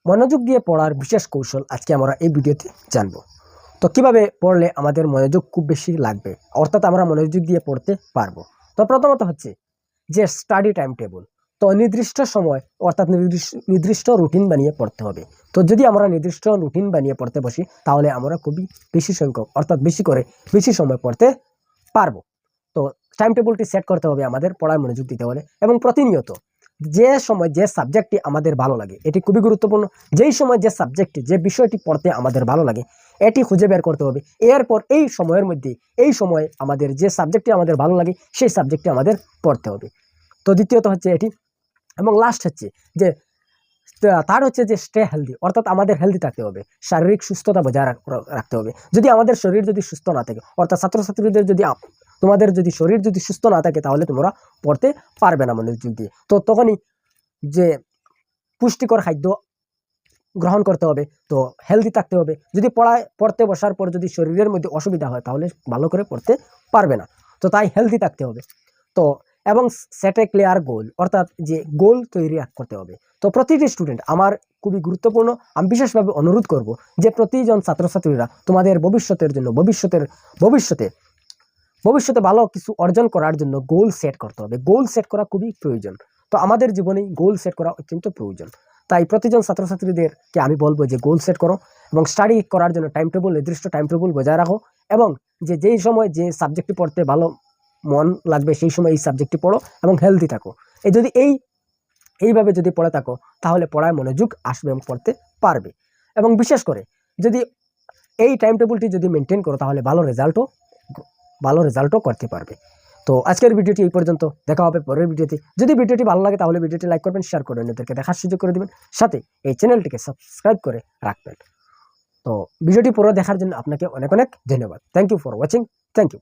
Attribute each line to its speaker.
Speaker 1: মনোযোগ দিয়ে পড়ার বিশেষ কৌশল আজকে আমরা এই ভিডিওতে জানব। তো কিভাবে পড়লে আমাদের মনোযোগ খুব বেশি লাগবে, অর্থাৎ আমরা মনোযোগ দিয়ে পড়তে পারবো। তো প্রথমত হচ্ছে যে স্টাডি টাইম টেবিল। তো নির্দিষ্ট সময় অর্থাৎ নির্দিষ্ট রুটিন বানিয়ে পড়তে হবে। তো যদি আমরা নির্দিষ্ট রুটিন বানিয়ে পড়তে বসি তাহলে আমরা খুবই বেশি সংখ্যক অর্থাৎ বেশি সময় পড়তে পারবো। তো টাইম টেবিলটি সেট করতে হবে আমাদের পড়ায় মনোযোগ দিতে হলে, এবং প্রতিনিয়ত যে সময় যে সাবজেক্টটি আমাদের ভালো লাগে, এটি খুবই গুরুত্বপূর্ণ। যেই সময় যে সাবজেক্টটি যে বিষয়টি পড়তে আমাদের ভালো লাগে এটি খুঁজে বের করতে হবে। এরপর এই সময়ের মধ্যে এই সময় আমাদের যে সাবজেক্টটি আমাদের ভালো লাগে সেই সাবজেক্টটি আমাদের পড়তে হবে। তো দ্বিতীয়ত হচ্ছে এটি, এবং লাস্ট হচ্ছে যে থার্ড হচ্ছে যে স্টে হেলদি, অর্থাৎ আমাদের হেলদি থাকতে হবে, শারীরিক সুস্থতা বজায় রাখতে হবে। যদি আমাদের শরীর যদি সুস্থ না থাকে, অর্থাৎ ছাত্রছাত্রীদের যদি তোমাদের যদি শরীর যদি সুস্থ না থাকে তাহলে তোমরা পড়তে পারবে না মনোযোগ দিয়ে। তো তখনই যে পুষ্টিকর খাদ্য গ্রহণ করতে হবে, তো হেলদি থাকতে হবে। যদি পড়তে বসার পর যদি শরীরের মধ্যে অসুবিধা হয় তাহলে ভালো করে পড়তে পারবে না। তো তাই হেলদি থাকতে হবে। তো এবং সেট এ ক্লিয়ার গোল, অর্থাৎ যে গোল তৈরি করতে হবে। তো প্রতিটি স্টুডেন্ট আমার খুবই গুরুত্বপূর্ণ, আমি বিশেষভাবে অনুরোধ করব যে প্রতিজন ছাত্রছাত্রীরা তোমাদের ভবিষ্যতের জন্য ভবিষ্যতে ভালো কিছু অর্জন করার জন্য গোল সেট করতে হবে। গোল সেট করা খুবই প্রয়োজন। তো আমাদের জীবনে গোল সেট করা অত্যন্ত প্রয়োজন। তাই প্রতিজন ছাত্রছাত্রীদেরকে আমি বলবো যে গোল সেট করো, এবং স্টাডি করার জন্য নির্দিষ্ট টাইম টেবিল বজায় রাখো, এবং যেই সময় যে সাবজেক্টটি পড়তে ভালো মন লাগবে সেই সময় এই সাবজেক্টটি পড়ো এবং হেলদি থাকো। যদি এইভাবে যদি পড়ে থাকো তাহলে পড়ায় মনোযোগ আসবে এবং পড়তে পারবে। এবং বিশেষ করে যদি এই টাইম টেবিলটি যদি মেনটেন করো তাহলে ভালো রেজাল্টও করতে পারবে। তো আজকের ভিডিওটি এই পর্যন্ত, দেখা হবে পরের ভিডিওতে। যদি ভিডিওটি ভালো লাগে তাহলে ভিডিওটি লাইক করবেন, শেয়ার করে অন্যদেরকে দেখার সুযোগ করে দেবেন, সাথে এই চ্যানেলটিকে সাবস্ক্রাইব করে রাখবেন। তো ভিডিওটি পুরো দেখার জন্য আপনাকে অনেক অনেক ধন্যবাদ। Thank you for watching. Thank you.